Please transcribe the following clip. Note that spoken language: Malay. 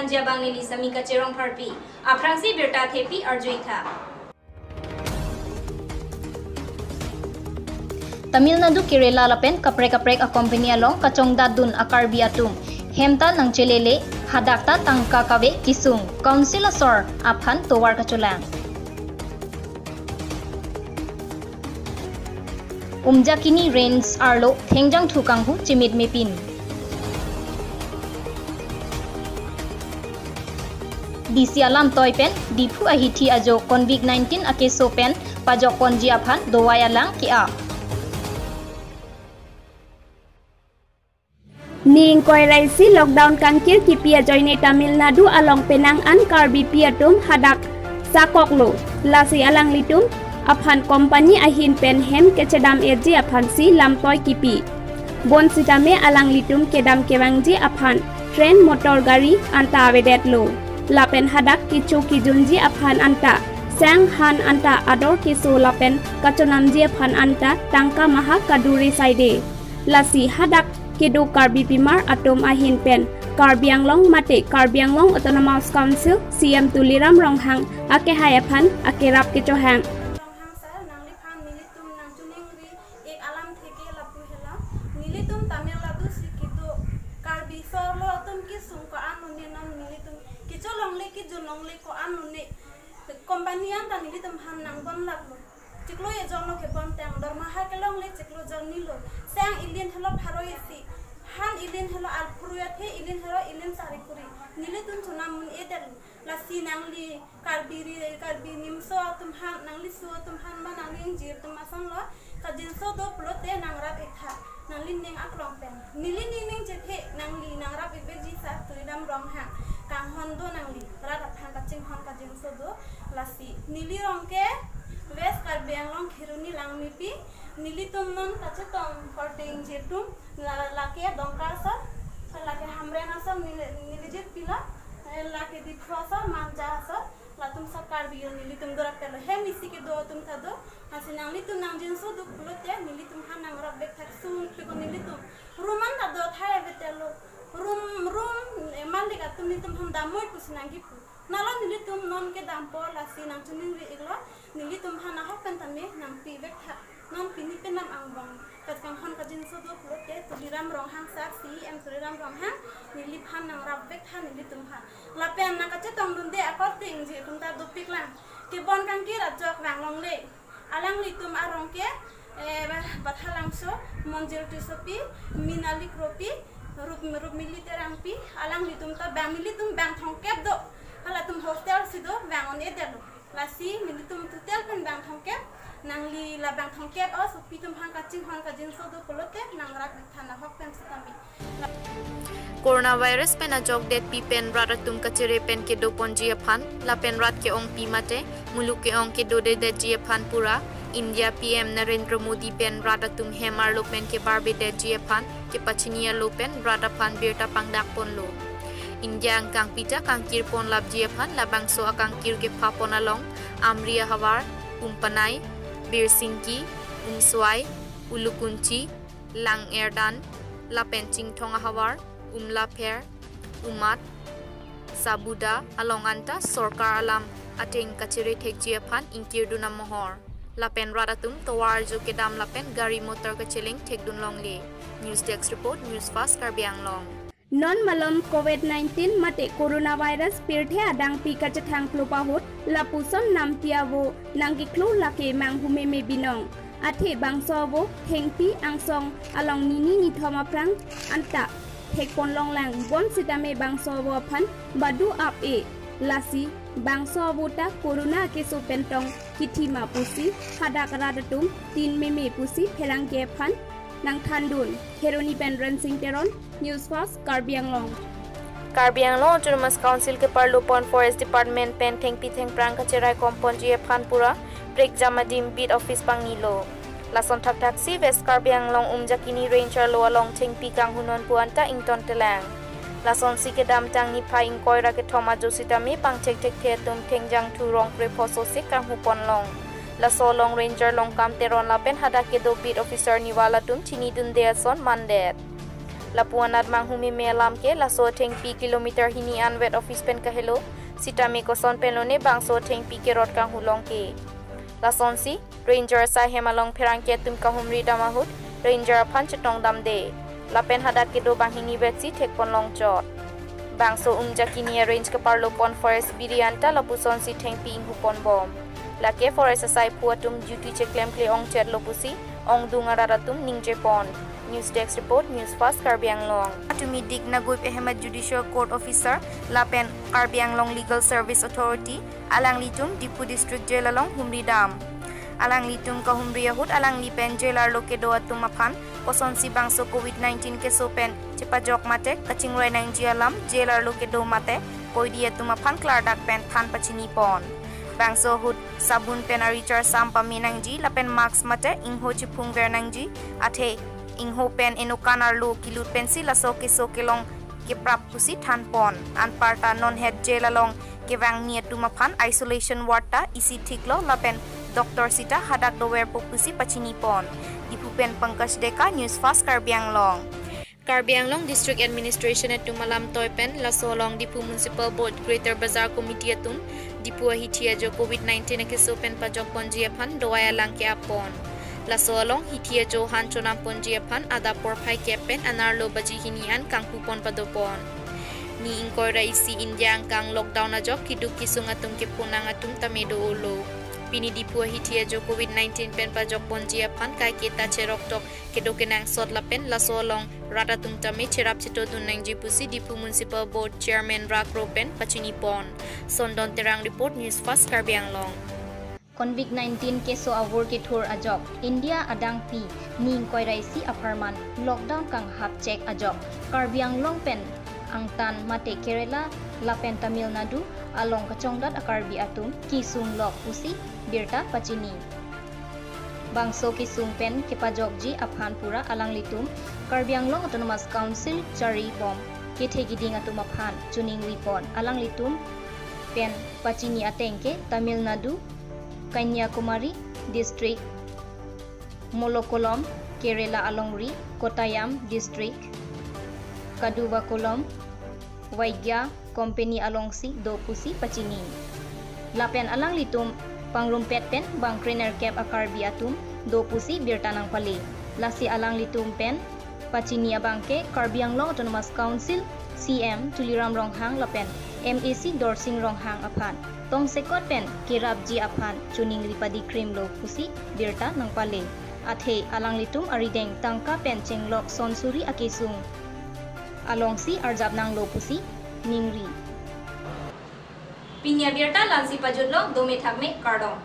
Tanja bang nili samika cerong Karbi. Aprangsi berta tepi arjuita. Tamilnadu Kerala lapen kaprek a company along kachong dadun a Karbi atum. Hemta nang chelele hadakta tangka kave kisun. Council asor aphan towar kachulang. Umjakini rains arlo thengjang thukanghu chimit mepin. DC alam toipen dipu ahithi ajo COVID-19 akeso pen pajok konji aphan dowayalang kia. Ning koiraisi lockdown kangkir kipia joine Tamilnadu along penang an Karbi piatum hadak sakoklo lasi alang litum aphan company ahin pen hem kecedam eji aphan si lamtoy kipi bon sitame alang litum kedam kewangji aphan train motor gari anta avedet lo lapen hadak kichu kijunji aphan anta sang han anta ador kisu lapen kachonamji aphan anta tangka maha kaduri saide lasi hadak Kedo Karbi Pimar atom ahin pen Karbi Anglong mate Karbi Anglong Autonomous Council CM Tuliram Ronghang ake hayapan ake rap kecohang Ronghang sa nang liphan nilitum nang juningri ek alam theke lapu hela nilitum Tamilnadu sikido Karbi so-arlo atum kisun ko anune nam nilitum kicholongle ki junongle ko anune kompanian ta nilitum han nang bon lapu Ciklo ya jono ke bon tang dormaha ke longle ciklo jonilo sang ilin helo pharoisi han ilin helo alpuruyat he ilin helo ilin sarikuri nilitun chunamun edel lasi nangli karbi nimso atum han nangli su atum han ma nangli jir tum asang lo kajinso do plote nangrap ekha nangli ning akrong pen nili ning jethe nangli nangrap ekbeji sa tuidam rong ha kang hondo nangli rarat han kaching hon kajinso do lasi nili rongke West Karbi Anglong khiruni lang mipi nilitum non kachetom korting jetum lake dongka sa lake hamrena sa nilijit pila lake dipho sa manja sa latum sa Karbi nilitum dorak pelo he misi ke do tum thado hasinang litum nang jinso du pulote nilitum hanang rabbek thak sun piko nilitum ruman thado thaya betelo rum malik atum litum ham damoy pusinang gipu nala nilitum non ke dampo lasi nang chuning ri iglo nilitum hana hokan tame nang pi bek tha non pini penam angbang katkang hon kajin so do plote tuliram ronghang sa CM tuliram ronghang nilip han nang rab bek tha nilitum ha lapen na kache tong dunde according je tumta do piklang ke bon kang ki rajok ranglong le alang litum arong ke bathalang so monjil tisopi minali kropi rup militer angpi alang litum ta bang militum bang thongkep do hala tum hostel sido bang on edelo lasi militum tutel kan bang thongkep nangli la bang thongkep o supitum hang kaching hon kajin so do polote nangrak thana hok pen sitami coronavirus pen ajok det pi pen raratum kachere pen ke do ponji aphan la pen rat ke ong pi mate muluk ke ong ke do de ji aphan pura India PM Narendra Modi pen raratum hemar lo pen ke barbe de ji aphan ke pachinia lo pen radapan berta pangdak pon lo India angkang pita kangkir pon lab jiaphan labang so akangkir ke phapon along amria hawar umpanai birsingki umswai ulukunchi lang erdan la penching thonga hawar umla pher umat sabuda along anta sorkar alam ateng kachire thek jiaphan inkir duna mohor la pen radatum towar jo kedam la pen gari motor ka cheling thek dun long le news desk report news fast Karbi Anglong Non malom COVID-19 mate coronavirus pirthe adang pi kachathang plopahut lapuson nam tiawo nangki klu lake manghume me binong athe bangsowo thengpi angsong along nini ni thoma prang anta thekpon longlang bon sitame bangsowo phan badu up e lasi bangsowo ta corona ke so pentong kithima pusi hadak radatum tin meme pusi phelang ke phan nang thandun heroni penran singteron news fast Karbi Anglong Autonomous Council ke Parlopon Forest Department pen thengpi theng prang ka cherai kompon ji phan pura break jamadim bid office pangnilo lason thak taxi West Karbi Anglong umjakini ranger lo along thengpi kang hunon puanta ington telang lason sikedam tang ni phaing koira ke thoma jositami pangchek thek the tum thengjang thu rong pre phoso sik kang hupon long la solong ranger long kam teron la pen hada ke do beat officer niwala tum chini dun de son mandet Lapuanat manghumi melam ke la so theng pi kilometer hini an wet office pen kahelo sitami ko son penone bang so theng pi ke rot kang hulong ke la son si ranger sa hemalong pherang ke tum ka humri damahut ranger phan chetong dam de la pen hadat ke do bang hini wet si thek pon long chot bang so jakini range ke parlo pon forest birianta la puson si theng pi hu pon bom la ke forest sai puatum duty che claim kle ong chet lopusi ong dunga raratum ningje pon News Desk Report, News Fast, Karbi Anglong. Atumi Dig Naguib Ahmed Judicial Court Officer, Lapen Karbi Anglong Legal Service Authority, Alang Litum, Dipu District Jail along Humri Dam. Alang Litum ka Humri Yahud, Alang Lipen Jailar Loke Doa Tumapan, Koson si Bangso COVID-19 ke Sopen, Cipajok Matek, Kacing Rai Nang Jialam, Jailar Loke Do Mate, Koidia Tumapan Klardak Pen Pan Pachini Pon. Bangso Hud, Sabun Pen Arichar Sampa Minangji, Lapen Max Mate, Ingho Chipung Vernangji, Ate, Ingho pen enukanar lo kilut pensil la so kelong ke prap pusi than pon an parta non head jail along ke wang niat tumapan isolation ward ta isi thiklo la pen Dr. Sita hadak dower pusi pachini pon dipu pen Pankaj Deka News Fast Karbi Anglong. Karbi Anglong District Administration at Tumalam Toypen la solong dipu Municipal Board Greater Bazaar Committee atum dipu hitia jo COVID-19 ke sopen pajok ponji aphan doaya lang ke apon la solong hitia jo han chonam ponji aphan ada por phai kepen anarlo baji hinian kang kupon padopon ni ingkoi raisi India kang lockdown ajok kiduk kisung atum ke punang atum tamedo olo pini dipu hitia jo COVID-19 pen pajok ponji aphan kai kita cherok tok kedokenang sot lapen la solong rata tum tame cherap chito dunang jipusi dipu Municipal Board Chairman Rakropen pachini pon sondon terang report News Fast Karbi Anglong. COVID-19 keso awur ke thur ajok India adang pi ning koi raisi aparman lockdown kang hap check ajok Karbi Anglong pen angtan mate Kerala lapen Tamilnadu along kachongdat Karbi atum kisung lok pusi birta pachini bangso kisung pen kepajok ji aphan pura alang litum Karbi Anglong Autonomous Council chari bom kethe giding atum aphan chuning ripon alang litum pen pachini atengke Tamilnadu Kanyakumari District, Molokolom, Kerala Alongri, Kottayam District, Kaduvakulam, Waigya Company Alongsi Dopusi Pachini. Lapen alang litum pangrumpet pen bang trainer cap Karbi atum Dopusi birtanang pali. Lasi alang litum pen Pachini abangke Karbi Anglong Autonomous Council CM Tuliram Ronghang lapen MAC Dorsing Ronghang aphan. Tong sekot pen kirab ji aphan chuning ripadi cream lo pusi birta nang pale athe alang litum arideng tangka pen chenglok sonsuri akisung alongsi arjab nang lo pusi ningri pinya birta lansi pajudlo dome thakme kardong